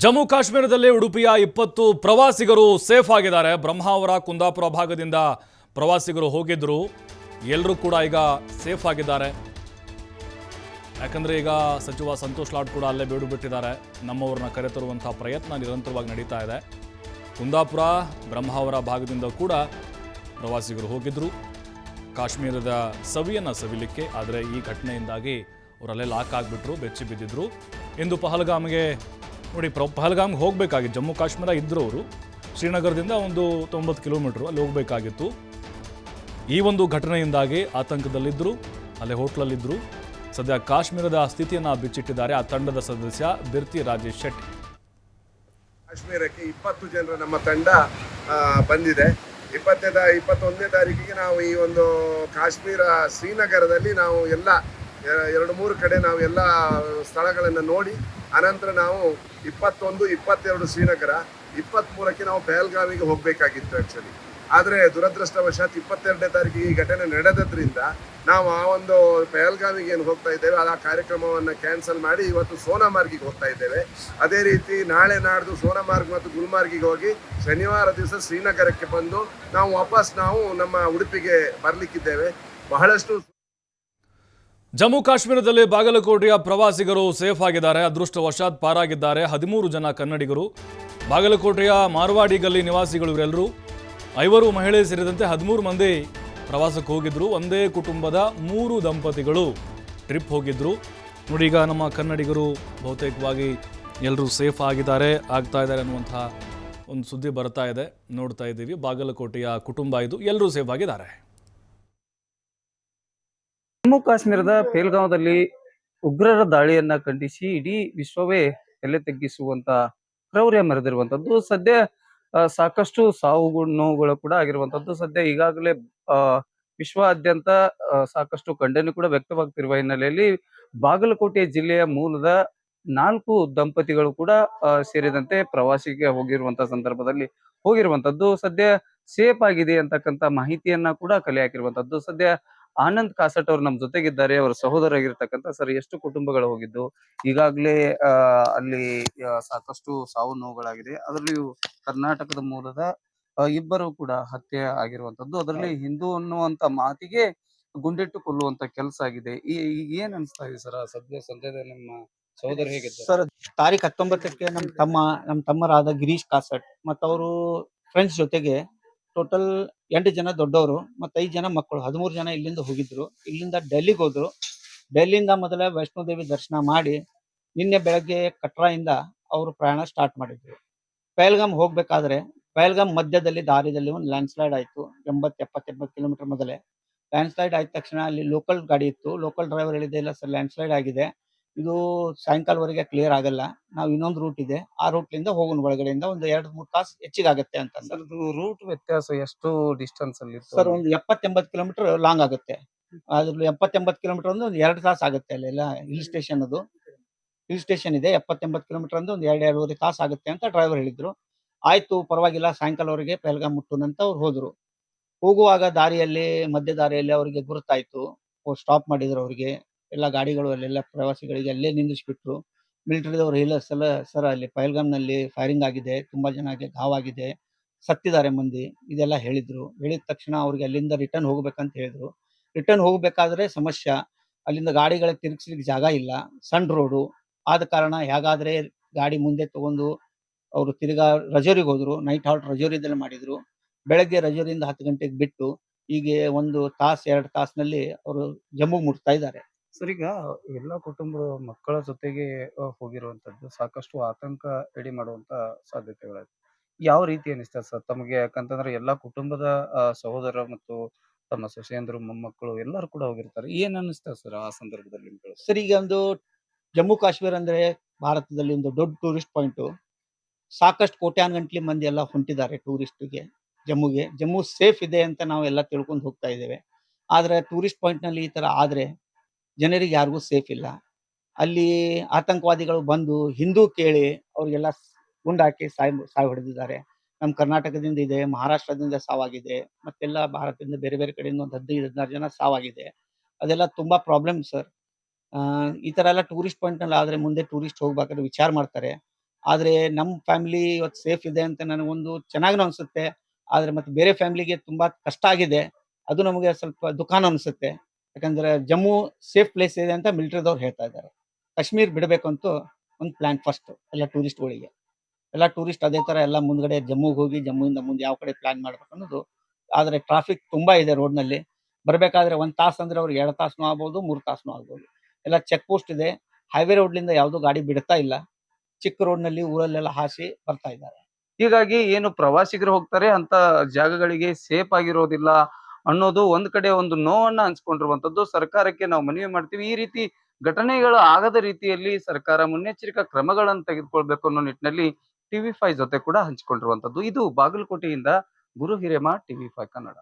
ಜಮ್ಮು ಕಾಶ್ಮೀರದಲ್ಲಿ ಉಡುಪಿಯ 20 ಪ್ರವಾಸಿಗರು ಸೇಫ್ ಆಗಿದ್ದಾರೆ. ಬ್ರಹ್ಮಾವರ ಕುಂದಾಪುರ ಭಾಗದಿಂದ ಪ್ರವಾಸಿಗರು ಹೋಗಿದ್ರು. ಎಲ್ಲರೂ ಕೂಡ ಈಗ ಸೇಫ್ ಆಗಿದ್ದಾರೆ. ಯಾಕಂದ್ರೆ ಈಗ ಸಚಿವ ಸಂತೋಷ್ ಲಾಡ್ ಕೂಡ ಅಲ್ಲೇ ಬೀಡು ಬಿಟ್ಟಿದ್ದಾರೆ. ನಮ್ಮವ್ರನ್ನ ಕರೆತರುವಂತಹ ಪ್ರಯತ್ನ ನಿರಂತರವಾಗಿ ನಡೀತಾ ಇದೆ. ಕುಂದಾಪುರ ಬ್ರಹ್ಮಾವರ ಭಾಗದಿಂದ ಕೂಡ ಪ್ರವಾಸಿಗರು ಹೋಗಿದ್ರು ಕಾಶ್ಮೀರದ ಸವಿಯನ್ನು ಸವಿಲಿಕ್ಕೆ. ಆದರೆ ಈ ಘಟನೆಯಿಂದಾಗಿ ಅವರಲ್ಲೇ ಲಾಕ್ ಆಗಿಬಿಟ್ರು, ಬೆಚ್ಚಿ ಬಿದ್ದಿದ್ರು. ಇಂದು ಪಹಲ್ಗಾಮ್ಗೆ ನೋಡಿ, ಪಹಲ್ಗಾಮ್ಗೆ ಹೋಗಬೇಕಾಗಿತ್ತು. ಜಮ್ಮು ಕಾಶ್ಮೀರ ಇದ್ದರು ಅವರು, ಶ್ರೀನಗರದಿಂದ ಒಂದು 90 ಕಿಲೋಮೀಟ್ರು ಅಲ್ಲಿ ಹೋಗಬೇಕಾಗಿತ್ತು. ಈ ಒಂದು ಘಟನೆಯಿಂದಾಗಿ ಆತಂಕದಲ್ಲಿದ್ದರು, ಅಲ್ಲೇ ಹೋಟ್ಲಲ್ಲಿದ್ದರು. ಸದ್ಯ ಕಾಶ್ಮೀರದ ಸ್ಥಿತಿಯನ್ನು ಬಿಚ್ಚಿಟ್ಟಿದ್ದಾರೆ ಆ ತಂಡದ ಸದಸ್ಯ ಬಿರ್ತಿ ರಾಜೇಶ್ ಶೆಟ್ಟಿ. ಕಾಶ್ಮೀರಕ್ಕೆ 20 ಜನರ ನಮ್ಮ ತಂಡ ಬಂದಿದೆ. 21ನೇ ತಾರೀಕಿಗೆ ನಾವು ಈ ಒಂದು ಕಾಶ್ಮೀರ ಶ್ರೀನಗರದಲ್ಲಿ ನಾವು ಎಲ್ಲ 2-3 ಕಡೆ ನಾವು ಎಲ್ಲ ಸ್ಥಳಗಳನ್ನು ನೋಡಿ ಅನಂತರ ನಾವು 21, 22 ಶ್ರೀನಗರ, 23ಕ್ಕೆ ನಾವು ಪಹಲ್ಗಾಮಿಗೆ ಹೋಗಬೇಕಾಗಿತ್ತು ಆ್ಯಕ್ಚುಲಿ. ಆದರೆ ದುರದೃಷ್ಟವಶಾತ್ 22ನೇ ತಾರೀಕಿಗೆ ಈ ಘಟನೆ ನಡೆದದ್ರಿಂದ ನಾವು ಆ ಒಂದು ಪಹಲ್ಗಾಮಿಗೆ ಏನು ಹೋಗ್ತಾ ಇದ್ದೇವೆ ಆ ಕಾರ್ಯಕ್ರಮವನ್ನು ಕ್ಯಾನ್ಸಲ್ ಮಾಡಿ ಇವತ್ತು ಸೋನಾಮಾರ್ಗಿಗೆ ಹೋಗ್ತಾ ಇದ್ದೇವೆ. ಅದೇ ರೀತಿ ನಾಳೆ ನಾಡ್ದು ಸೋನಾಮಾರ್ಗ್ ಮತ್ತು ಗುಲ್ಮಾರ್ಗಿಗೆ ಹೋಗಿ ಶನಿವಾರ ದಿವಸ ಶ್ರೀನಗರಕ್ಕೆ ಬಂದು ನಾವು ವಾಪಸ್ ನಮ್ಮ ಉಡುಪಿಗೆ ಬರಲಿಕ್ಕಿದ್ದೇವೆ. ಬಹಳಷ್ಟು ಜಮ್ಮು ಕಾಶ್ಮೀರದಲ್ಲಿ ಬಾಗಲಕೋಟೆಯ ಪ್ರವಾಸಿಗರು ಸೇಫ್ ಆಗಿದ್ದಾರೆ. ಅದೃಷ್ಟವಶಾತ್ ಪಾರಾಗಿದ್ದಾರೆ 13 ಜನ ಕನ್ನಡಿಗರು. ಬಾಗಲಕೋಟೆಯ ಮಾರ್ವಾಡಿ ಗಲ್ಲಿ ನಿವಾಸಿಗಳು ಇವರೆಲ್ಲರೂ 5 ಮಹಿಳೆ ಸೇರಿದಂತೆ 13 ಮಂದಿ ಪ್ರವಾಸಕ್ಕೆ ಹೋಗಿದ್ರು. ಒಂದೇ ಕುಟುಂಬದ 3 ದಂಪತಿಗಳು ಟ್ರಿಪ್ ಹೋಗಿದ್ರು. ನೋಡಿ, ಈಗ ನಮ್ಮ ಕನ್ನಡಿಗರು ಬಹುತೇಕವಾಗಿ ಎಲ್ಲರೂ ಸೇಫ್ ಆಗ್ತಾ ಇದ್ದಾರೆ ಅನ್ನುವಂತಹ ಒಂದು ಸುದ್ದಿ ಬರ್ತಾ ಇದೆ, ನೋಡ್ತಾ ಇದ್ದೀವಿ. ಬಾಗಲಕೋಟೆಯ ಕುಟುಂಬ ಇದು, ಎಲ್ಲರೂ ಸೇಫ್ ಆಗಿದ್ದಾರೆ. ಜಮ್ಮು ಕಾಶ್ಮೀರದ ಪಹಲ್ಗಾಂವದಲ್ಲಿ ಉಗ್ರರ ದಾಳಿಯನ್ನ ಖಂಡಿಸಿ ಇಡೀ ವಿಶ್ವವೇ ತಲೆ ತಗ್ಗಿಸುವಂತ ಕ್ರೌರ್ಯ ಮೆರೆದಿರುವಂತದ್ದು. ಸದ್ಯ ಸಾಕಷ್ಟು ಸಾವು ನೋವುಗಳು ಕೂಡ ಆಗಿರುವಂತದ್ದು. ಸದ್ಯ ಈಗಾಗಲೇ ವಿಶ್ವಾದ್ಯಂತ ಸಾಕಷ್ಟು ಖಂಡನೆ ಕೂಡ ವ್ಯಕ್ತವಾಗ್ತಿರುವ ಹಿನ್ನೆಲೆಯಲ್ಲಿ ಬಾಗಲಕೋಟೆ ಜಿಲ್ಲೆಯ ಮೂಲದ 4 ದಂಪತಿಗಳು ಕೂಡ ಸೇರಿದಂತೆ ಪ್ರವಾಸಿಗೆ ಹೋಗಿರುವಂತಹ ಸಂದರ್ಭದಲ್ಲಿ ಹೋಗಿರುವಂತದ್ದು ಸದ್ಯ ಸೇಫ್ ಆಗಿದೆ ಅಂತಕ್ಕಂಥ ಮಾಹಿತಿಯನ್ನ ಕೂಡ ಕಲೆ ಹಾಕಿರುವಂತದ್ದು. ಸದ್ಯ ಆನಂದ್ ಕಾಸಟ್ ಅವರು ನಮ್ ಜೊತೆಗಿದ್ದಾರೆ. ಅವರ ಸಹೋದರಾಗಿರ್ತಕ್ಕಂಥ ಸರ್, ಎಷ್ಟು ಕುಟುಂಬಗಳು ಹೋಗಿದ್ದು? ಈಗಾಗಲೇ ಅಲ್ಲಿ ಸಾಕಷ್ಟು ಸಾವು ನೋವುಗಳಾಗಿದೆ. ಅದರಲ್ಲಿಯೂ ಕರ್ನಾಟಕದ ಮೂಲದ 2 ಕೂಡ ಹತ್ಯೆ ಆಗಿರುವಂತದ್ದು. ಅದರಲ್ಲಿ ಹಿಂದೂ ಅನ್ನುವಂತ ಮಾತಿಗೆ ಗುಂಡಿಟ್ಟು ಕೊಲ್ಲುವಂತ ಕೆಲಸ ಆಗಿದೆ. ಏನ್ ಅನಿಸ್ತಾ ಇದೆ ಸರ್ ಸದ್ಯದಲ್ಲಿ ನಿಮ್ಮ ಸಹೋದರ ಹೇಗಿದ್ದಾರೆ ಸರ್? ತಾರೀಖ್ 19ಕ್ಕೆ ನಮ್ಮ ತಮ್ಮರಾದ ಗಿರೀಶ್ ಕಾಸಟ್ ಮತ್ತು ಅವರು ಫ್ರೆಂಡ್ಸ್ ಜೊತೆಗೆ ಟೋಟಲ್ 8 ಜನ ದೊಡ್ಡವರು ಮತ್ತು 5 ಜನ ಮಕ್ಕಳು, 13 ಜನ ಇಲ್ಲಿಂದ ಹೋಗಿದ್ರು. ಇಲ್ಲಿಂದ ಡೆಲ್ಲಿಗೆ ಹೋದ್ರು. ಡೆಲ್ಲಿಯಿಂದ ಮೊದಲ ವೈಷ್ಣೋದೇವಿ ದರ್ಶನ ಮಾಡಿ ನಿನ್ನೆ ಬೆಳಗ್ಗೆ ಕಟ್ರಾಯಿಂದ ಅವರು ಪ್ರಯಾಣ ಸ್ಟಾರ್ಟ್ ಮಾಡಿದ್ರು. ಪಹಲ್ಗಾಮ್ ಹೋಗ್ಬೇಕಾದ್ರೆ ಪಹಲ್ಗಾಮ್ ಮಧ್ಯದಲ್ಲಿ ದಾರಿದಲ್ಲಿ ಒಂದು ಲ್ಯಾಂಡ್ ಸ್ಲೈಡ್ ಆಯ್ತು. 80-70 ಕಿಲೋಮೀಟರ್ ಮೊದಲೇ ಲ್ಯಾಂಡ್ ಸ್ಲೈಡ್ ಆದ ತಕ್ಷಣ ಅಲ್ಲಿ ಲೋಕಲ್ ಗಾಡಿ ಇತ್ತು. ಲೋಕಲ್ ಡ್ರೈವರ್ ಹೇಳಿದೆ, ಇಲ್ಲ ಸರ್ ಲ್ಯಾಂಡ್ ಸ್ಲೈಡ್ ಆಗಿದೆ, ಇದು ಸಾಯಂಕಾಲವರೆಗೆ ಕ್ಲಿಯರ್ ಆಗಲ್ಲ, ನಾವು ಇನ್ನೊಂದು ರೂಟ್ ಇದೆ, ಆ ರೂಟ್ಲಿಂದ ಹೋಗೋಣ, ಒಳಗಡೆಯಿಂದ ಒಂದು 2-3 ತಾಸು ಹೆಚ್ಚಿಗೆ ಆಗುತ್ತೆ ಅಂತ. ಸರ್, ರೂಟ್ ವ್ಯತ್ಯಾಸ ಎಷ್ಟು ಡಿಸ್ಟೆನ್ಸ್ ಅಲ್ಲಿ ಸರ್ ಒಂದು 70-80 ಕಿಲೋಮೀಟರ್ ಲಾಂಗ್ ಆಗುತ್ತೆ. ಅದ್ರಲ್ಲಿ 70-80 ಕಿಲೋಮೀಟರ್ ಅಂದ್ರೆ ಒಂದು 2 ತಾಸು ಆಗುತ್ತೆ. ಅಲ್ಲೆಲ್ಲ ಹಿಲ್ ಸ್ಟೇಷನ್ ಇದೆ. 70-80 ಕಿಲೋಮೀಟರ್ ಅಂದ್ರೆ ಒಂದು 2-2.5 ತಾಸು ಆಗುತ್ತೆ ಅಂತ ಡ್ರೈವರ್ ಹೇಳಿದ್ರು. ಆಯ್ತು, ಪರವಾಗಿಲ್ಲ, ಸಾಯಂಕಾಲವರೆಗೆ ಪಹಲ್ಗಾಮ್ ಮುಟ್ಟುನ್ ಅಂತ ಅವ್ರು ಹೋದ್ರು. ಹೋಗುವಾಗ ಮಧ್ಯ ದಾರಿಯಲ್ಲಿ ಅವರಿಗೆ ಗುರುತಾಯ್ತು. ಸ್ಟಾಪ್ ಮಾಡಿದ್ರು. ಅವರಿಗೆ ಎಲ್ಲ ಗಾಡಿಗಳು ಅಲ್ಲೆಲ್ಲ ಪ್ರವಾಸಿಗಳಿಗೆ ಅಲ್ಲೇ ನಿಲ್ಲಿಸ್ಬಿಟ್ರು. ಮಿಲಿಟರಿದವ್ರು ಹೇಳಿಲ್ಲ, ಸರ್ ಅಲ್ಲಿ ಪಹಲ್ಗಾಮ್ನಲ್ಲಿ ಫೈರಿಂಗ್ ಆಗಿದೆ, ತುಂಬಾ ಜನಕ್ಕೆ ಘಾವಾಗಿದೆ, ಸತ್ತಿದ್ದಾರೆ ಮಂದಿ, ಇದೆಲ್ಲ ಹೇಳಿದ್ರು. ಹೇಳಿದ ತಕ್ಷಣ ಅವ್ರಿಗೆ ಅಲ್ಲಿಂದ ರಿಟರ್ನ್ ಹೋಗ್ಬೇಕಂತ ಹೇಳಿದ್ರು. ರಿಟರ್ನ್ ಹೋಗ್ಬೇಕಾದ್ರೆ ಸಮಸ್ಯೆ, ಅಲ್ಲಿಂದ ಗಾಡಿಗಳಿಗೆ ತಿರುಗಿಸ್ಲಿಕ್ಕೆ ಜಾಗ ಇಲ್ಲ, ಸಣ್ಣ ರೋಡು ಆದ ಕಾರಣ ಹೇಗಾದ್ರೆ ಗಾಡಿ ಮುಂದೆ ತಗೊಂಡು ಅವರು ತಿರ್ಗಾ ರಜೋರಿಗೆ ಹೋದ್ರು. ನೈಟ್ ಹಾಲ್ಟ್ ರಜೋರಿದಲ್ಲಿ ಮಾಡಿದ್ರು. ಬೆಳಗ್ಗೆ ರಜೋರಿಯಿಂದ 10 ಗಂಟೆಗೆ ಬಿಟ್ಟು ಈಗ 1 ತಾಸು 2 ತಾಸಿನಲ್ಲಿ ಅವರು ಜಮ್ಮುಗೆ ಮುಟ್ತಾ ಇದ್ದಾರೆ. ಸರ್, ಈಗ ಎಲ್ಲಾ ಕುಟುಂಬದ ಮಕ್ಕಳ ಜೊತೆಗೆ ಹೋಗಿರುವಂತದ್ದು ಸಾಕಷ್ಟು ಆತಂಕ ಎಡಿ ಮಾಡುವಂತ ಸಾಧ್ಯತೆಗಳಿದೆ. ಯಾವ ರೀತಿ ಅನಿಸ್ತದೆ ಸರ್ ತಮಗೆ? ಯಾಕಂತಂದ್ರೆ ಎಲ್ಲಾ ಕುಟುಂಬದ ಸಹೋದರ ಮತ್ತು ತಮ್ಮ ಸೊಸೆಯಂದ್ರು ಮೊಮ್ಮಕ್ಕಳು ಎಲ್ಲರೂ ಕೂಡ ಹೋಗಿರ್ತಾರೆ. ಏನ್ ಅನಿಸ್ತದೆ ಸರ್ ಆ ಸಂದರ್ಭದಲ್ಲಿ? ಸರ್, ಈಗ ಒಂದು ಜಮ್ಮು ಕಾಶ್ಮೀರ ಅಂದ್ರೆ ಭಾರತದಲ್ಲಿ ಒಂದು ದೊಡ್ಡ ಟೂರಿಸ್ಟ್ ಪಾಯಿಂಟ್. ಸಾಕಷ್ಟು ಕೋಟ್ಯಾನುಗಂಟ್ಲೆ ಮಂದಿ ಎಲ್ಲ ಹೊಂಟಿದ್ದಾರೆ ಟೂರಿಸ್ಟ್ಗೆ ಜಮ್ಮುಗೆ. ಜಮ್ಮು ಸೇಫ್ ಇದೆ ಅಂತ ನಾವು ಎಲ್ಲ ತಿಳ್ಕೊಂಡು ಹೋಗ್ತಾ ಇದ್ದೇವೆ. ಆದ್ರೆ ಟೂರಿಸ್ಟ್ ಪಾಯಿಂಟ್ ನಲ್ಲಿ ಈ ತರ ಆದ್ರೆ ಜನರಿಗೆ ಯಾರಿಗೂ ಸೇಫ್ ಇಲ್ಲ. ಅಲ್ಲಿ ಆತಂಕವಾದಿಗಳು ಬಂದು ಹಿಂದೂ ಕೇಳಿ ಅವ್ರಿಗೆಲ್ಲ ಗುಂಡಾಕಿ ಸಾಯಿ ಹೊಡೆದಿದ್ದಾರೆ. ನಮ್ಮ ಕರ್ನಾಟಕದಿಂದ ಇದೆ, ಮಹಾರಾಷ್ಟ್ರದಿಂದ ಸಾವಾಗಿದೆ, ಮತ್ತೆಲ್ಲ ಭಾರತದಿಂದ ಬೇರೆ ಬೇರೆ ಕಡೆಯಿಂದ ಒಂದು 15-16 ಜನ ಸಾವಾಗಿದೆ. ಅದೆಲ್ಲ ತುಂಬಾ ಪ್ರಾಬ್ಲಮ್ ಸರ್. ಈ ತರ ಎಲ್ಲ ಟೂರಿಸ್ಟ್ ಪಾಯಿಂಟ್ ನಲ್ಲಿ ಆದ್ರೆ ಮುಂದೆ ಟೂರಿಸ್ಟ್ ಹೋಗ್ಬೇಕಾದ್ರೆ ವಿಚಾರ ಮಾಡ್ತಾರೆ. ಆದ್ರೆ ನಮ್ಮ ಫ್ಯಾಮಿಲಿ ಇವತ್ತು ಸೇಫ್ ಇದೆ ಅಂತ ನನಗೊಂದು ಚೆನ್ನಾಗೂ ಅನ್ಸುತ್ತೆ. ಆದ್ರೆ ಮತ್ತೆ ಬೇರೆ ಫ್ಯಾಮಿಲಿಗೆ ತುಂಬಾ ಕಷ್ಟ ಆಗಿದೆ. ಅದು ನಮಗೆ ಸ್ವಲ್ಪ ದುಃಖನೂ ಅನ್ಸುತ್ತೆ. ಯಾಕಂದ್ರೆ ಜಮ್ಮು ಸೇಫ್ ಪ್ಲೇಸ್ ಇದೆ ಅಂತ ಮಿಲಿಟರಿದವ್ರು ಹೇಳ್ತಾ ಇದ್ದಾರೆ. ಕಾಶ್ಮೀರ್ ಬಿಡಬೇಕಂತ ಒಂದು ಪ್ಲಾನ್ ಫಸ್ಟ್ ಎಲ್ಲ ಟೂರಿಸ್ಟ್‌ಗಳಿಗೆ. ಎಲ್ಲ ಟೂರಿಸ್ಟ್ ಅದೇ ತರ ಎಲ್ಲ ಮುಂದ್ಗಡೆ ಜಮ್ಮುಗೆ ಹೋಗಿ ಜಮ್ಮುವಿಂದ ಮುಂದೆ ಯಾವ ಕಡೆ ಪ್ಲಾನ್ ಮಾಡ್ಬೇಕು ಅನ್ನೋದು. ಆದ್ರೆ ಟ್ರಾಫಿಕ್ ತುಂಬಾ ಇದೆ ರೋಡ್‌ನಲ್ಲಿ. ಬರ್ಬೇಕಾದ್ರೆ 1 ತಾಸು ಅಂದ್ರೆ ಅವ್ರಿಗೆ 2 ತಾಸುನೂ ಆಗ್ಬೋದು, 3 ತಾಸುನೂ ಆಗ್ಬೋದು. ಎಲ್ಲ ಚೆಕ್ ಪೋಸ್ಟ್ ಇದೆ. ಹೈವೇ ರೋಡ್‌ಲಿಂದ ಯಾವ್ದು ಗಾಡಿ ಬಿಡ್ತಾ ಇಲ್ಲ. ಚಿಕ್ಕ ರೋಡ್‌ನಲ್ಲಿ ಊರಲ್ಲೆಲ್ಲ ಹಾಸಿ ಬರ್ತಾ ಇದ್ದಾರೆ. ಹೀಗಾಗಿ ಏನು ಪ್ರವಾಸಿಗರು ಹೋಗ್ತಾರೆ ಅಂತ ಜಾಗಗಳಿಗೆ ಸೇಫ್ ಆಗಿರೋದಿಲ್ಲ ಅನ್ನೋದು ಒಂದ್ ಕಡೆ ಒಂದು ನೋವನ್ನ ಹಂಚ್ಕೊಂಡಿರುವಂತದ್ದು. ಸರ್ಕಾರಕ್ಕೆ ನಾವು ಮನವಿ ಮಾಡ್ತೀವಿ. ಈ ರೀತಿ ಘಟನೆಗಳು ಆಗದ ರೀತಿಯಲ್ಲಿ ಸರ್ಕಾರ ಮುನ್ನೆಚ್ಚರಿಕಾ ಕ್ರಮಗಳನ್ನು ತೆಗೆದುಕೊಳ್ಬೇಕು ಅನ್ನೋ ನಿಟ್ಟಿನಲ್ಲಿ ಟಿವಿ5 ಜೊತೆ ಕೂಡ ಹಂಚಿಕೊಂಡಿರುವಂತದ್ದು. ಇದು ಬಾಗಲಕೋಟೆಯಿಂದ ಗುರು ಹಿರೇಮಠ, ಟಿವಿ5 ಕನ್ನಡ.